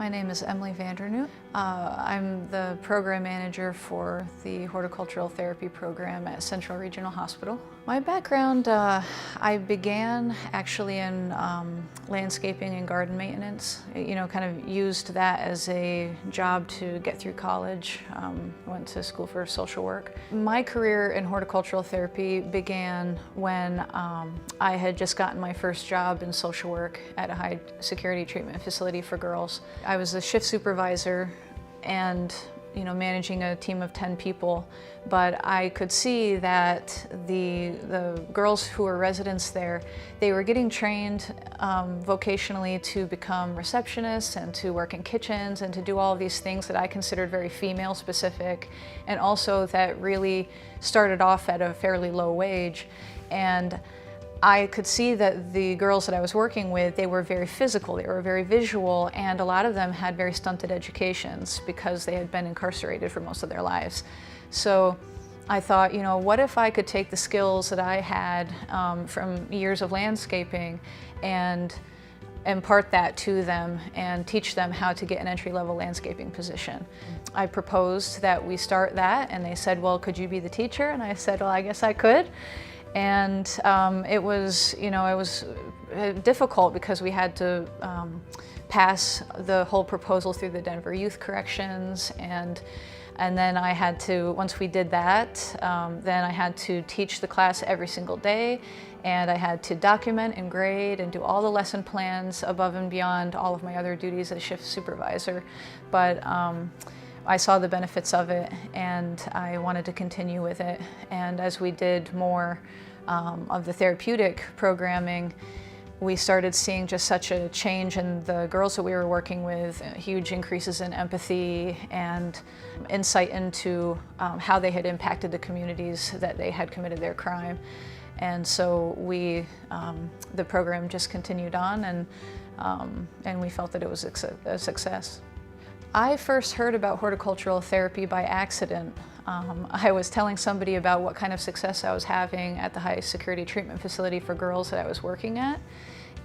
My name is Emilee Weaver. I'm the program manager for the horticultural therapy program at Central Regional Hospital. My background, I began actually in landscaping and garden maintenance. Kind of used that as a job to get through college. Went to school for social work. My career in horticultural therapy began when I had just gotten my first job in social work at a high security treatment facility for girls. I was a shift supervisor and managing a team of 10 people, but I could see that the girls who were residents there, they were getting trained vocationally to become receptionists and to work in kitchens and to do all of these things that I considered very female specific, and also that really started off at a fairly low wage. And I could see that the girls that I was working with, they were very physical, they were very visual, and a lot of them had very stunted educations because they had been incarcerated for most of their lives. So I thought, what if I could take the skills that I had from years of landscaping and impart that to them and teach them how to get an entry-level landscaping position. I proposed that we start that, and they said, well, could you be the teacher? And I said, well, I guess I could. And it was difficult because we had to pass the whole proposal through the Denver Youth Corrections, and then I had to, once we did that, then I had to teach the class every single day, and I had to document and grade and do all the lesson plans above and beyond all of my other duties as shift supervisor. But I saw the benefits of it, and I wanted to continue with it. And as we did more of the therapeutic programming, we started seeing just such a change in the girls that we were working with, huge increases in empathy and insight into how they had impacted the communities that they had committed their crime. And so the program just continued on, and we felt that it was a success. I first heard about horticultural therapy by accident. I was telling somebody about what kind of success I was having at the high security treatment facility for girls that I was working at.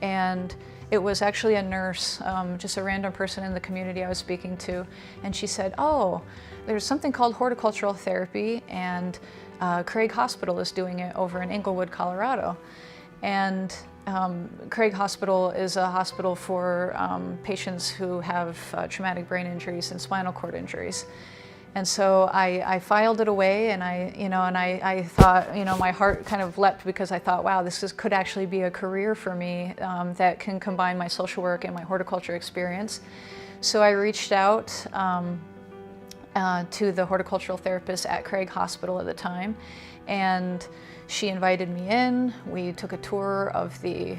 And it was actually a nurse, just a random person in the community I was speaking to. And she said, oh, there's something called horticultural therapy, and Craig Hospital is doing it over in Englewood, Colorado. And Craig Hospital is a hospital for patients who have traumatic brain injuries and spinal cord injuries. And so I filed it away, and I thought, my heart kind of leapt because I thought, wow, could actually be a career for me that can combine my social work and my horticulture experience. So I reached out to the horticultural therapist at Craig Hospital at the time, and she invited me in. We took a tour of the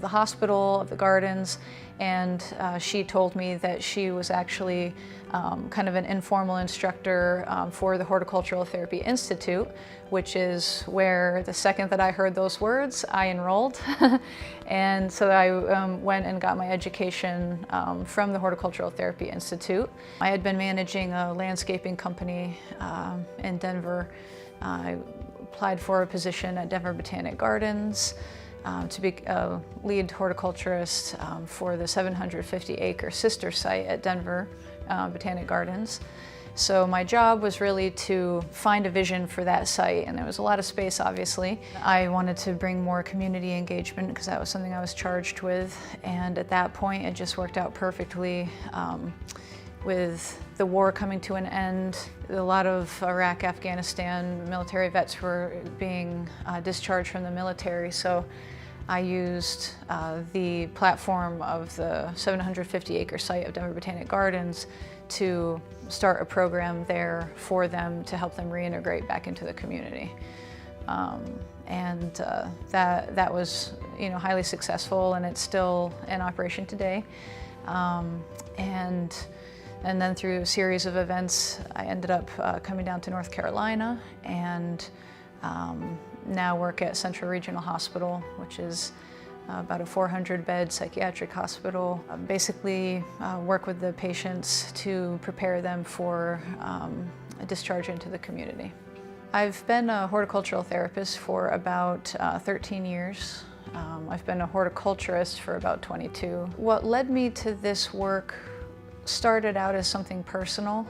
hospital, of the gardens, and she told me that she was actually kind of an informal instructor for the Horticultural Therapy Institute, which is where the second that I heard those words, I enrolled. And so I went and got my education from the Horticultural Therapy Institute. I had been managing a landscaping company in Denver. I applied for a position at Denver Botanic Gardens to be a lead horticulturist for the 750-acre sister site at Denver Botanic Gardens. So my job was really to find a vision for that site, and there was a lot of space, obviously. I wanted to bring more community engagement because that was something I was charged with, and at that point it just worked out perfectly. With the war coming to an end, a lot of Iraq, Afghanistan military vets were being discharged from the military, so I used the platform of the 750-acre site of Denver Botanic Gardens to start a program there for them to help them reintegrate back into the community. That was highly successful, and it's still in operation today. And then through a series of events, I ended up coming down to North Carolina, and now work at Central Regional Hospital, which is about a 400-bed psychiatric hospital. Basically work with the patients to prepare them for a discharge into the community. I've been a horticultural therapist for about 13 years. I've been a horticulturist for about 22. What led me to this work started out as something personal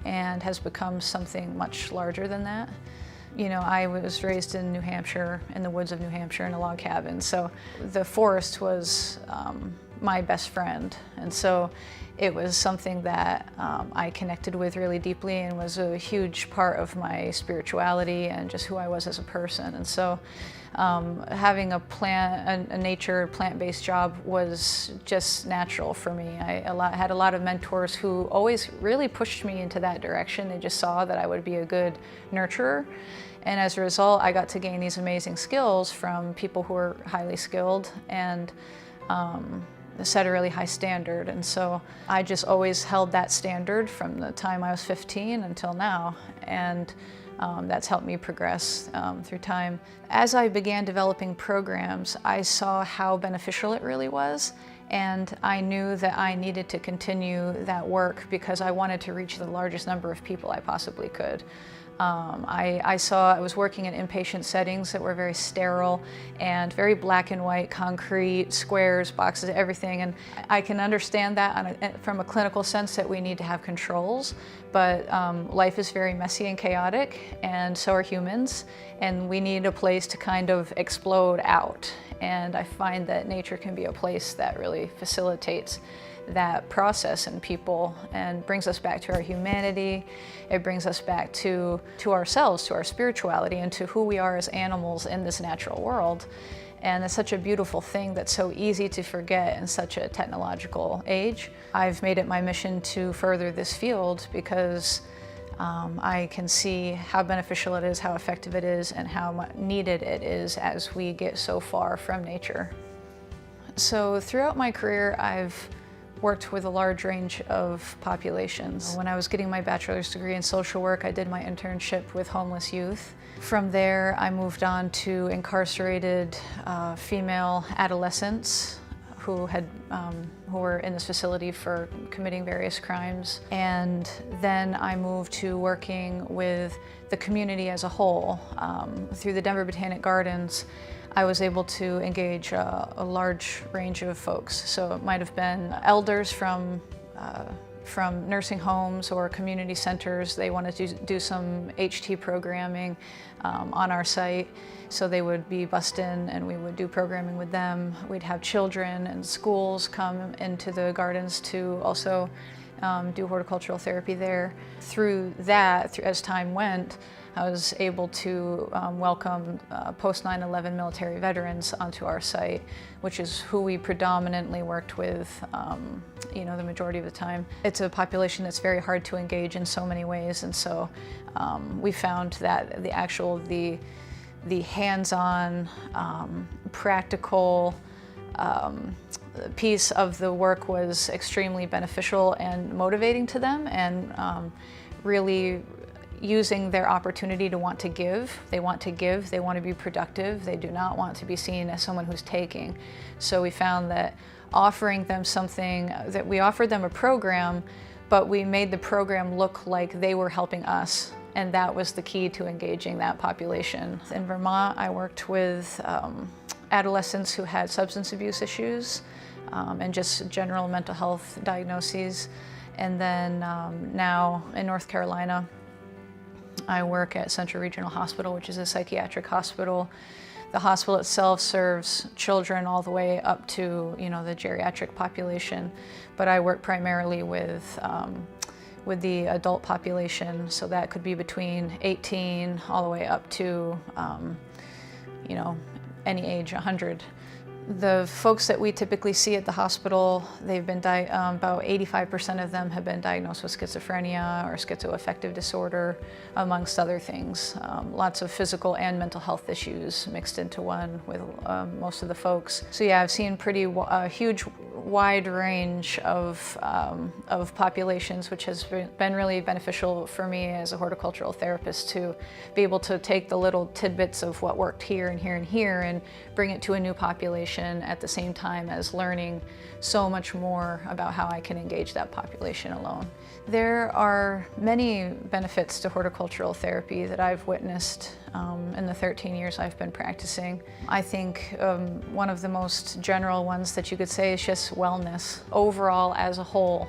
and has become something much larger than that. You know, I was raised in New Hampshire, in the woods of New Hampshire, in a log cabin, so the forest was my best friend, and so it was something that I connected with really deeply and was a huge part of my spirituality and just who I was as a person. And so having a nature plant-based job was just natural for me. I had a lot of mentors who always really pushed me into that direction. They just saw that I would be a good nurturer. And as a result, I got to gain these amazing skills from people who were highly skilled and set a really high standard. And so I just always held that standard from the time I was 15 until now. And that's helped me progress through time. As I began developing programs, I saw how beneficial it really was, and I knew that I needed to continue that work because I wanted to reach the largest number of people I possibly could. I was working in inpatient settings that were very sterile and very black and white, concrete, squares, boxes, everything. And I can understand that from a clinical sense that we need to have controls, but life is very messy and chaotic, and so are humans, and we need a place to kind of explode out. And I find that nature can be a place that really facilitates that process in people and brings us back to our humanity. It brings us back to ourselves, to our spirituality, and to who we are as animals in this natural world. And it's such a beautiful thing that's so easy to forget in such a technological age. I've made it my mission to further this field because I can see how beneficial it is, how effective it is, and how needed it is as we get so far from nature. So throughout my career, I've worked with a large range of populations. When I was getting my bachelor's degree in social work, I did my internship with homeless youth. From there, I moved on to incarcerated female adolescents who were in this facility for committing various crimes. And then I moved to working with the community as a whole. Through the Denver Botanic Gardens, I was able to engage a large range of folks. So it might have been elders from nursing homes or community centers. They wanted to do some HT programming on our site. So they would be bussed in and we would do programming with them. We'd have children and schools come into the gardens to also do horticultural therapy there. Through that, as time went, I was able to welcome post 9/11 military veterans onto our site, which is who we predominantly worked with, the majority of the time. It's a population that's very hard to engage in so many ways, and so we found that the hands-on, practical piece of the work was extremely beneficial and motivating to them, and really using their opportunity to want to give. They want to give, they want to be productive, they do not want to be seen as someone who's taking. So we found that offering them something, that we offered them a program, but we made the program look like they were helping us. And that was the key to engaging that population. In Vermont, I worked with adolescents who had substance abuse issues and just general mental health diagnoses. And then now in North Carolina, I work at Central Regional Hospital, which is a psychiatric hospital. The hospital itself serves children all the way up to, the geriatric population, but I work primarily with the adult population, so that could be between 18 all the way up to, any age, 100. The folks that we typically see at the hospital, they've been about 85% of them have been diagnosed with schizophrenia or schizoaffective disorder, amongst other things. Lots of physical and mental health issues mixed into one with most of the folks. So yeah, I've seen huge wide range of populations, which has been really beneficial for me as a horticultural therapist to be able to take the little tidbits of what worked here and here and here and bring it to a new population at the same time as learning so much more about how I can engage that population alone. There are many benefits to horticultural therapy that I've witnessed in the 13 years I've been practicing. I think one of the most general ones that you could say is just wellness. Overall, as a whole,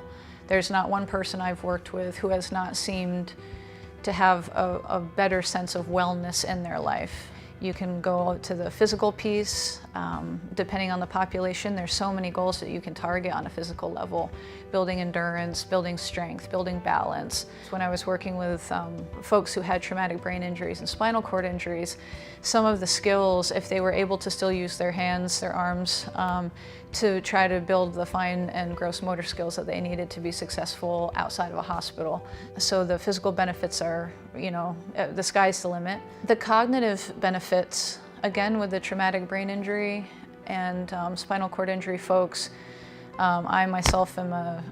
There's not one person I've worked with who has not seemed to have a better sense of wellness in their life. You can go to the physical piece. Depending on the population, there's so many goals that you can target on a physical level. Building endurance, building strength, building balance. When I was working with folks who had traumatic brain injuries and spinal cord injuries, some of the skills, if they were able to still use their hands, their arms, to try to build the fine and gross motor skills that they needed to be successful outside of a hospital. So the physical benefits are, the sky's the limit. The cognitive benefits, again, with the traumatic brain injury and spinal cord injury folks, I myself am a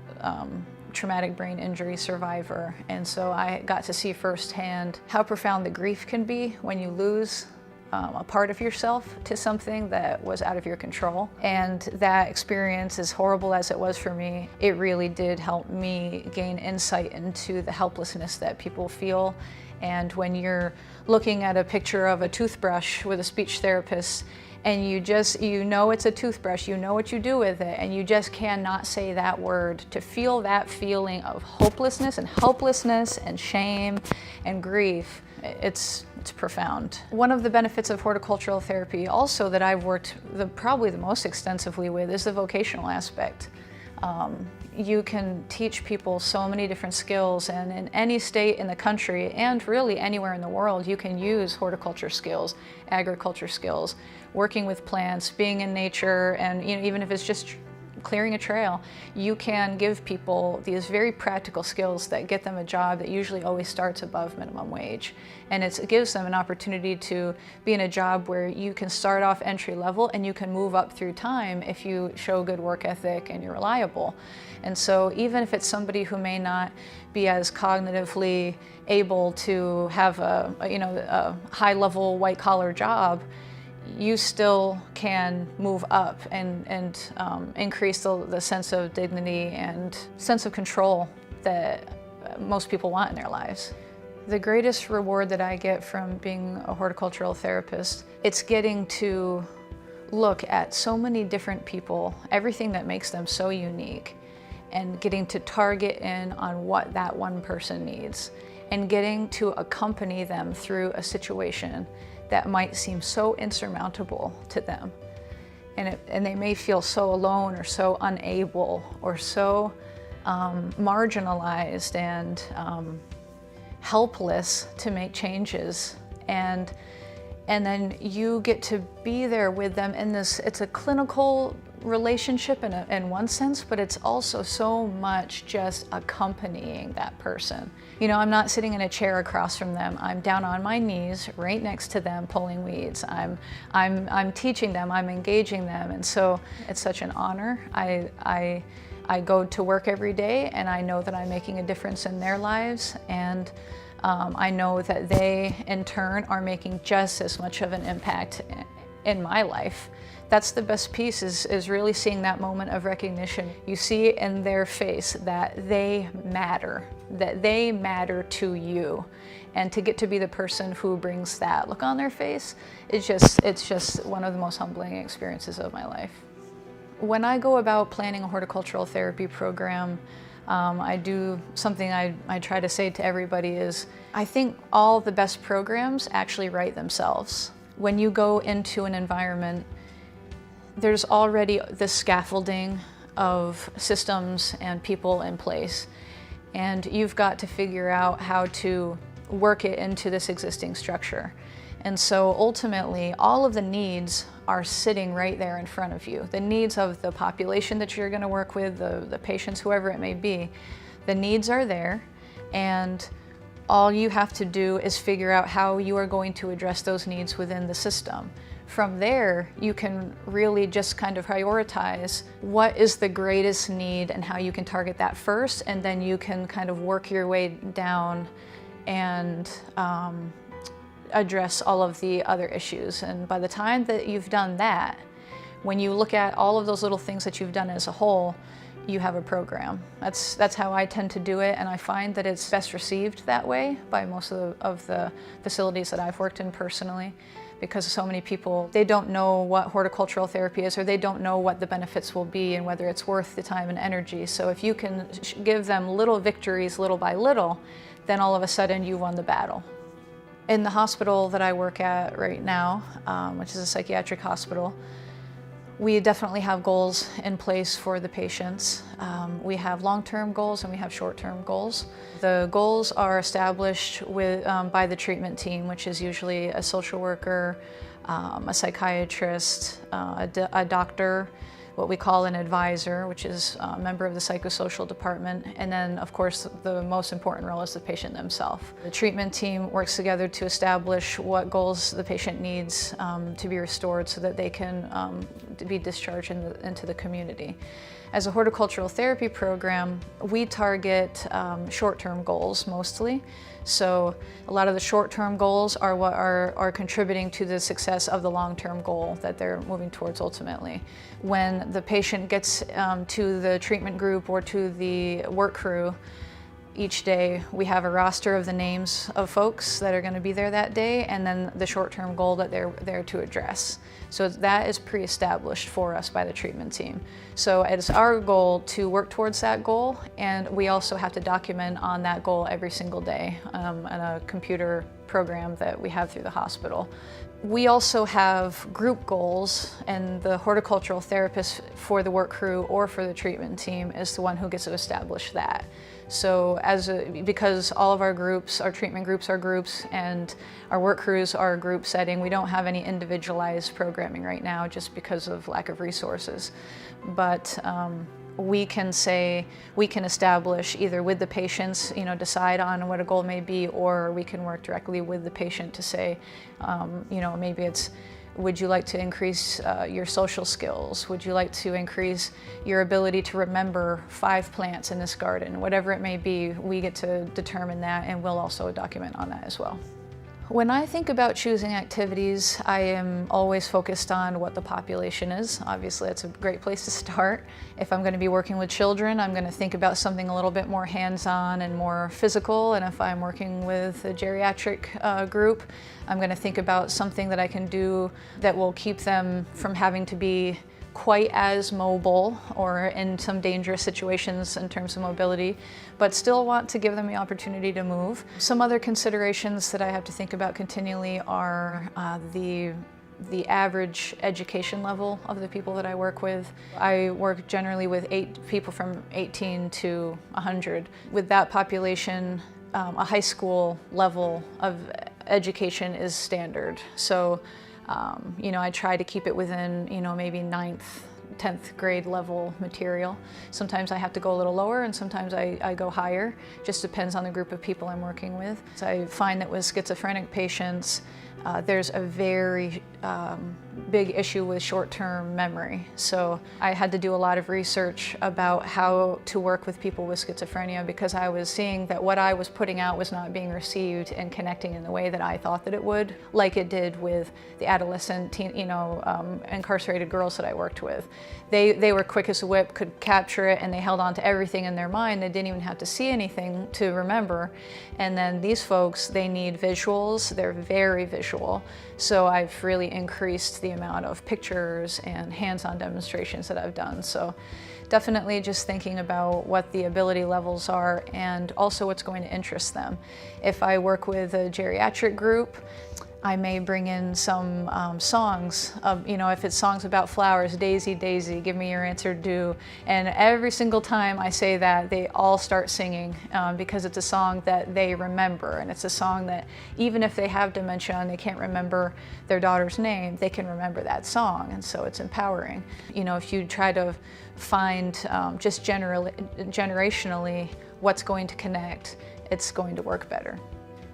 traumatic brain injury survivor, and so I got to see firsthand how profound the grief can be when you lose a part of yourself to something that was out of your control. And that experience, as horrible as it was for me, it really did help me gain insight into the helplessness that people feel. And when you're looking at a picture of a toothbrush with a speech therapist, and you know it's a toothbrush, you know what you do with it, and you just cannot say that word, to feel that feeling of hopelessness and helplessness and shame and grief, it's profound. One of the benefits of horticultural therapy also that I've worked probably the most extensively with is the vocational aspect. You can teach people so many different skills, and in any state in the country and really anywhere in the world, you can use horticulture skills, agriculture skills, working with plants, being in nature, and even if it's just clearing a trail, you can give people these very practical skills that get them a job that usually always starts above minimum wage. And it gives them an opportunity to be in a job where you can start off entry level and you can move up through time if you show good work ethic and you're reliable. And so even if it's somebody who may not be as cognitively able to have a high-level white-collar job, you still can move up and increase the sense of dignity and sense of control that most people want in their lives. The greatest reward that I get from being a horticultural therapist, it's getting to look at so many different people, everything that makes them so unique, and getting to target in on what that one person needs, and getting to accompany them through a situation that might seem so insurmountable to them. And they may feel so alone or so unable or so marginalized and helpless to make changes. And then you get to be there with them in this, it's a clinical relationship in one sense, but it's also so much just accompanying that person. I'm not sitting in a chair across from them. I'm down on my knees right next to them pulling weeds. I'm teaching them, I'm engaging them, and so it's such an honor. I go to work every day and I know that I'm making a difference in their lives, and I know that they in turn are making just as much of an impact in my life. That's the best piece, is really seeing that moment of recognition. You see in their face that they matter to you. And to get to be the person who brings that look on their face, it's just one of the most humbling experiences of my life. When I go about planning a horticultural therapy program, I do something I try to say to everybody is, I think all the best programs actually write themselves. When you go into an environment, there's already the scaffolding of systems and people in place, and you've got to figure out how to work it into this existing structure. And so ultimately, all of the needs are sitting right there in front of you. The needs of the population that you're going to work with, the patients, whoever it may be, the needs are there, and all you have to do is figure out how you are going to address those needs within the system. From there, you can really just kind of prioritize what is the greatest need and how you can target that first, and then you can kind of work your way down and address all of the other issues. And by the time that you've done that, when you look at all of those little things that you've done as a whole, you have a program. That's how I tend to do it, and I find that it's best received that way by most of the facilities that I've worked in personally. because so many people, they don't know what horticultural therapy is, or they don't know what the benefits will be and whether it's worth the time and energy. So if you can give them little victories little by little, then all of a sudden you won the battle. In the hospital that I work at right now, which is a psychiatric hospital, we definitely have goals in place for the patients. We have long-term goals and we have short-term goals. The goals are established by the treatment team, which is usually a social worker, a psychiatrist, a doctor, what we call an advisor, which is a member of the psychosocial department, and then of course the most important role is the patient themselves. The treatment team works together to establish what goals the patient needs to be restored so that they can be discharged into the community. As a horticultural therapy program, we target short-term goals mostly. So a lot of the short-term goals are what are contributing to the success of the long-term goal that they're moving towards ultimately. When the patient gets to the treatment group or to the work crew, each day we have a roster of the names of folks that are going to be there that day, and then the short-term goal that they're there to address. So that is pre-established for us by the treatment team. So it's our goal to work towards that goal, and we also have to document on that goal every single day on a computer program that we have through the hospital. We also have group goals, and the horticultural therapist for the work crew or for the treatment team is the one who gets to establish that. So because all of our groups, our treatment groups are groups and our work crews are a group setting, we don't have any individualized programming right now just because of lack of resources. But we can establish either with the patients, decide on what a goal may be, or we can work directly with the patient to say, maybe it's, would you like to increase your social skills? Would you like to increase your ability to remember 5 plants in this garden? Whatever it may be, we get to determine that, and we'll also document on that as well. When I think about choosing activities, I am always focused on what the population is. Obviously, that's a great place to start. If I'm going to be working with children, I'm going to think about something a little bit more hands-on and more physical. And if I'm working with a geriatric group, I'm going to think about something that I can do that will keep them from having to be quite as mobile or in some dangerous situations in terms of mobility, but still want to give them the opportunity to move. Some other considerations that I have to think about continually are the average education level of the people that I work with. I work generally with people from 18 to 100. With that population, a high school level of education is standard. So I try to keep it within, maybe 9th, 10th grade level material. Sometimes I have to go a little lower, and sometimes I go higher. Just depends on the group of people I'm working with. So I find that with schizophrenic patients, there's a very big issue with short-term memory. So I had to do a lot of research about how to work with people with schizophrenia, because I was seeing that what I was putting out was not being received and connecting in the way that I thought that it would, like it did with the adolescent, incarcerated girls that I worked with. They were quick as a whip, could capture it, and they held on to everything in their mind. They didn't even have to see anything to remember. And then these folks, they need visuals. They're very visual. So I've really increased the amount of pictures and hands-on demonstrations that I've done. So definitely just thinking about what the ability levels are and also what's going to interest them. If I work with a geriatric group, I may bring in some songs, if it's songs about flowers, daisy, daisy, give me your answer due. And every single time I say that, they all start singing because it's a song that they remember. And it's a song that even if they have dementia and they can't remember their daughter's name, they can remember that song. And so it's empowering. If you try to find just generationally what's going to connect, it's going to work better.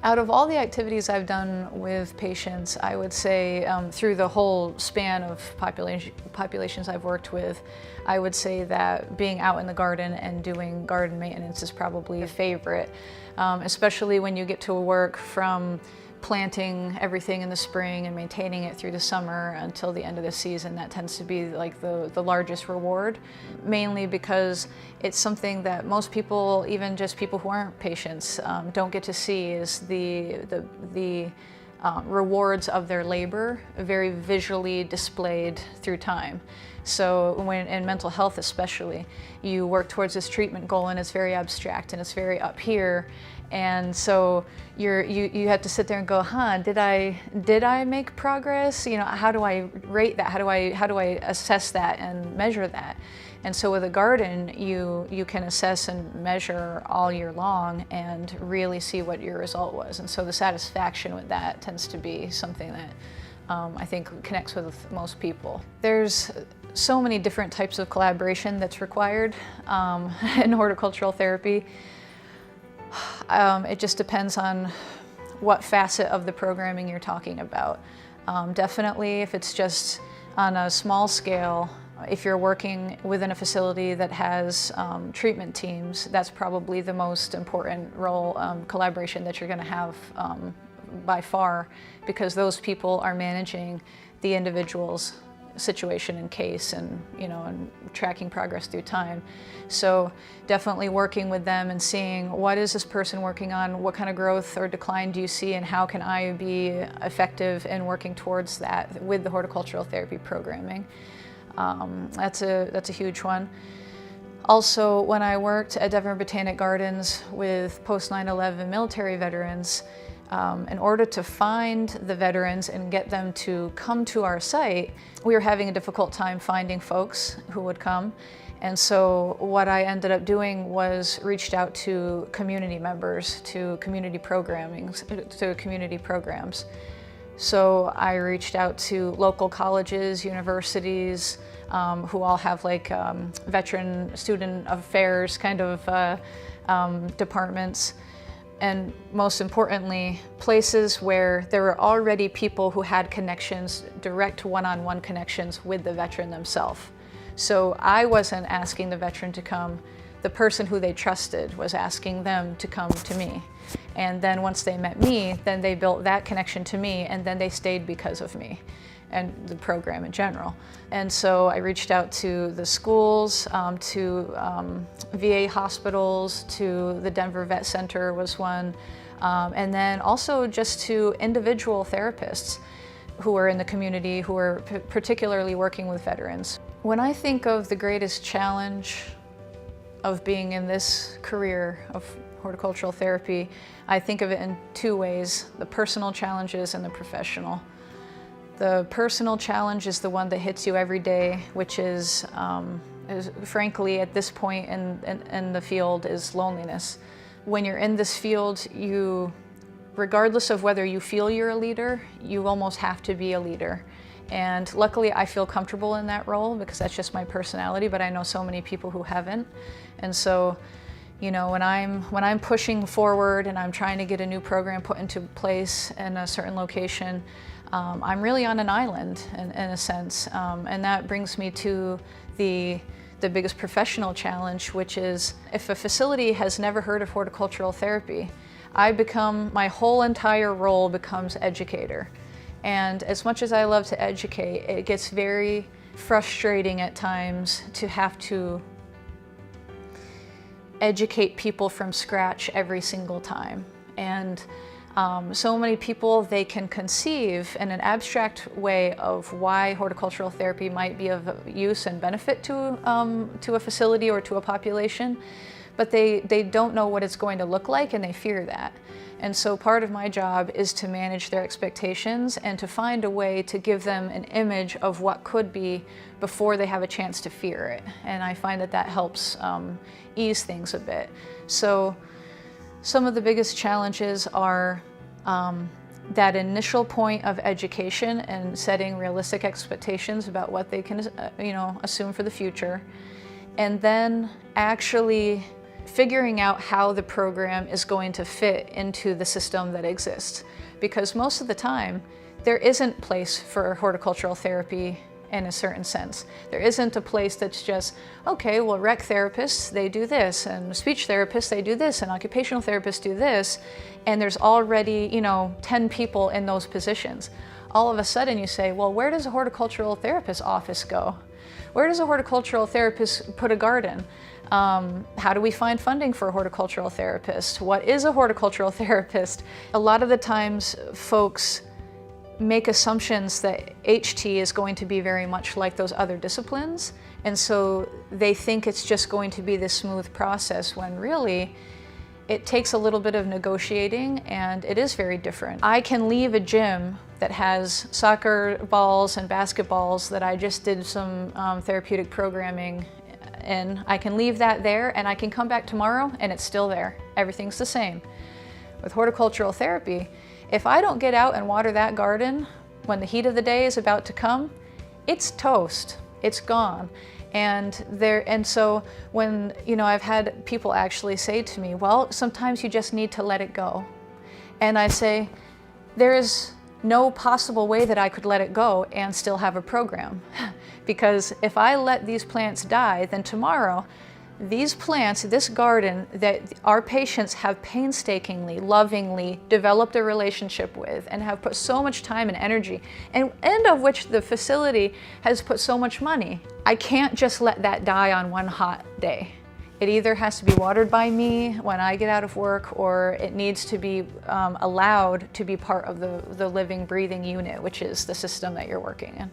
Out of all the activities I've done with patients, I would say through the whole span of populations I've worked with, I would say that being out in the garden and doing garden maintenance is probably a favorite, especially when you get to work from planting everything in the spring and maintaining it through the summer until the end of the season. That tends to be like the largest reward, mainly because it's something that most people, even just people who aren't patients, don't get to see, is the rewards of their labor very visually displayed through time. So when in mental health especially, you work towards this treatment goal and it's very abstract and it's very up here. And so you have to sit there and go, did I make progress? You know, how do I rate that? How do I assess that and measure that? And so with a garden, you can assess and measure all year long and really see what your result was. And so the satisfaction with that tends to be something that I think connects with most people. There's so many different types of collaboration that's required in horticultural therapy. It just depends on what facet of the programming you're talking about. Definitely if it's just on a small scale, if you're working within a facility that has treatment teams, that's probably the most important role, collaboration that you're going to have by far, because those people are managing the individual's situation and case and, you know, and tracking progress through time. So definitely working with them and seeing what is this person working on, what kind of growth or decline do you see, and how can I be effective in working towards that with the horticultural therapy programming. That's a huge one. Also, when I worked at Denver Botanic Gardens with post 9/11 military veterans, in order to find the veterans and get them to come to our site, we were having a difficult time finding folks who would come. And so what I ended up doing was reached out to community members, to community programs. So I reached out to local colleges, universities, who all have like veteran student affairs kind of departments. And most importantly, places where there were already people who had connections, direct one-on-one connections with the veteran themselves. So I wasn't asking the veteran to come, the person who they trusted was asking them to come to me. And then once they met me, then they built that connection to me, and then they stayed because of me and the program in general. And so I reached out to the schools, to VA hospitals, to the Denver Vet Center was one, and then also just to individual therapists who are in the community, who are particularly working with veterans. When I think of the greatest challenge of being in this career of horticultural therapy, I think of it in two ways: the personal challenges and the professional. The personal challenge is the one that hits you every day, which is frankly at this point in the field, is loneliness. When you're in this field, regardless of whether you feel you're a leader, you almost have to be a leader. And luckily I feel comfortable in that role because that's just my personality, but I know so many people who haven't. And so, you know, when I'm pushing forward and I'm trying to get a new program put into place in a certain location, I'm really on an island in a sense. And that brings me to the biggest professional challenge, which is if a facility has never heard of horticultural therapy, my whole entire role becomes educator. And as much as I love to educate, it gets very frustrating at times to have to educate people from scratch every single time. And so many people, they can conceive in an abstract way of why horticultural therapy might be of use and benefit to a facility or to a population, but they don't know what it's going to look like, and they fear that. And so part of my job is to manage their expectations and to find a way to give them an image of what could be before they have a chance to fear it. And I find that helps ease things a bit. So some of the biggest challenges are that initial point of education and setting realistic expectations about what they can assume for the future, and then actually figuring out how the program is going to fit into the system that exists. Because most of the time, there isn't place for horticultural therapy in a certain sense. There isn't a place that's just, okay, well, rec therapists, they do this, and speech therapists, they do this, and occupational therapists do this, and there's already, 10 people in those positions. All of a sudden you say, well, where does a horticultural therapist office go? Where does a horticultural therapist put a garden? How do we find funding for a horticultural therapist? What is a horticultural therapist? A lot of the times folks make assumptions that HT is going to be very much like those other disciplines, and so they think it's just going to be this smooth process when really it takes a little bit of negotiating and it is very different. I can leave a gym that has soccer balls and basketballs that I just did some therapeutic programming in. I can leave that there and I can come back tomorrow and it's still there. Everything's the same. With horticultural therapy, if I don't get out and water that garden when the heat of the day is about to come, it's toast, it's gone. And so when, I've had people actually say to me, well, sometimes you just need to let it go. And I say, there is no possible way that I could let it go and still have a program. Because if I let these plants die, then tomorrow, these plants, this garden that our patients have painstakingly, lovingly developed a relationship with and have put so much time and energy, and of which the facility has put so much money, I can't just let that die on one hot day. It either has to be watered by me when I get out of work, or it needs to be allowed to be part of the living, breathing unit, which is the system that you're working in.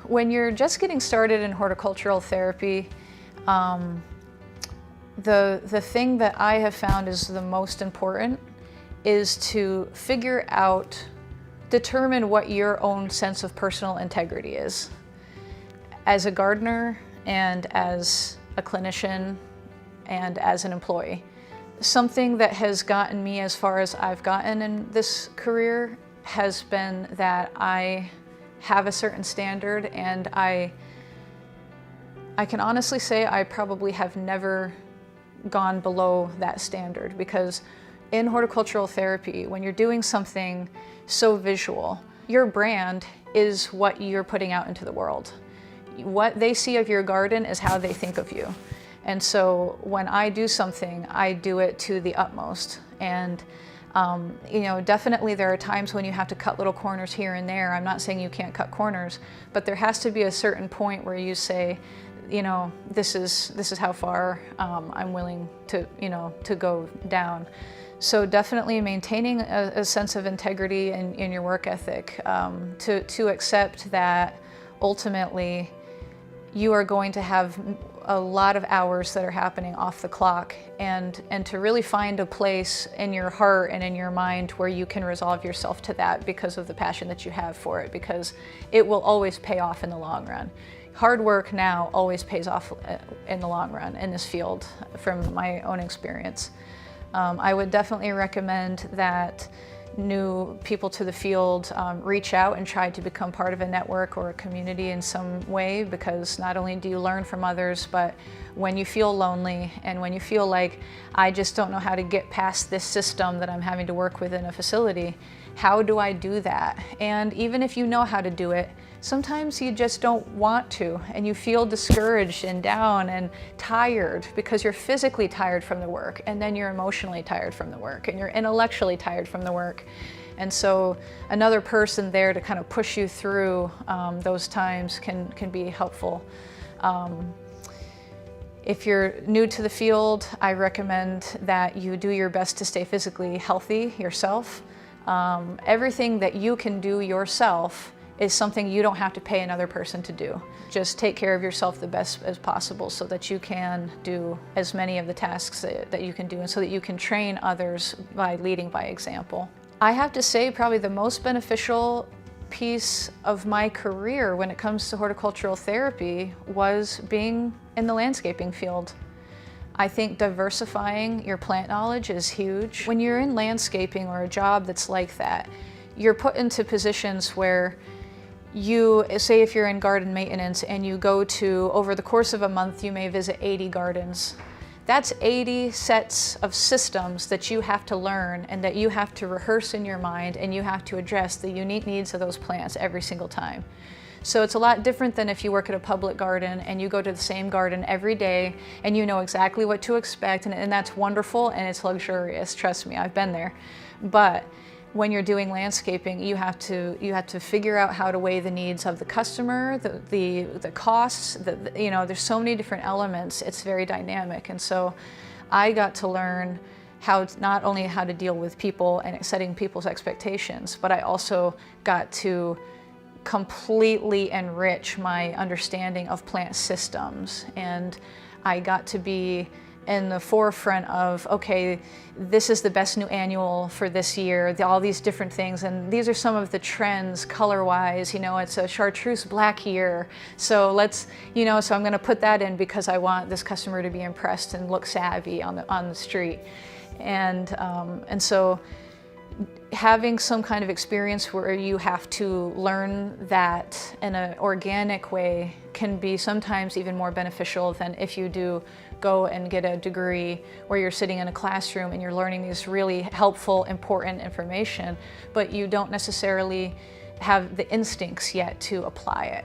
When you're just getting started in horticultural therapy, the thing that I have found is the most important is to determine what your own sense of personal integrity is. As a gardener and as a clinician and as an employee. Something that has gotten me as far as I've gotten in this career has been that I have a certain standard, and I can honestly say I probably have never gone below that standard, because in horticultural therapy, when you're doing something so visual, your brand is what you're putting out into the world. What they see of your garden is how they think of you. And so when I do something, I do it to the utmost. And definitely there are times when you have to cut little corners here and there. I'm not saying you can't cut corners, but there has to be a certain point where you say, this is how far I'm willing to go down. So definitely maintaining a sense of integrity in your work ethic, to accept that ultimately you are going to have a lot of hours that are happening off the clock, and to really find a place in your heart and in your mind where you can resolve yourself to that because of the passion that you have for it, because it will always pay off in the long run. Hard work now always pays off in the long run in this field, from my own experience. I would definitely recommend that new people to the field reach out and try to become part of a network or a community in some way, because not only do you learn from others, but when you feel lonely and when you feel like, I just don't know how to get past this system that I'm having to work with in a facility, how do I do that? And even if you know how to do it, sometimes you just don't want to, and you feel discouraged and down and tired because you're physically tired from the work, and then you're emotionally tired from the work, and you're intellectually tired from the work. And so another person there to kind of push you through those times can be helpful. If you're new to the field, I recommend that you do your best to stay physically healthy yourself. Everything that you can do yourself is something you don't have to pay another person to do. Just take care of yourself the best as possible so that you can do as many of the tasks that you can do, and so that you can train others by leading by example. I have to say, probably the most beneficial piece of my career when it comes to horticultural therapy was being in the landscaping field. I think diversifying your plant knowledge is huge. When you're in landscaping or a job that's like that, you're put into positions where you, say if you're in garden maintenance and you go to, over the course of a month, you may visit 80 gardens. That's 80 sets of systems that you have to learn and that you have to rehearse in your mind, and you have to address the unique needs of those plants every single time. So it's a lot different than if you work at a public garden and you go to the same garden every day and you know exactly what to expect, and that's wonderful and it's luxurious, trust me, I've been there. But when you're doing landscaping, you have to figure out how to weigh the needs of the customer, the costs, there's so many different elements, it's very dynamic. And so I got to learn not only how to deal with people and setting people's expectations, but I also got to completely enrich my understanding of plant systems. And I got to be in the forefront of, okay, this is the best new annual for this year, all these different things, and these are some of the trends color-wise. You know, it's a chartreuse black year, so let's, you know, so I'm going to put that in because I want this customer to be impressed and look savvy on the street, and so having some kind of experience where you have to learn that in an organic way can be sometimes even more beneficial than if you do go and get a degree where you're sitting in a classroom and you're learning these really helpful, important information, but you don't necessarily have the instincts yet to apply it.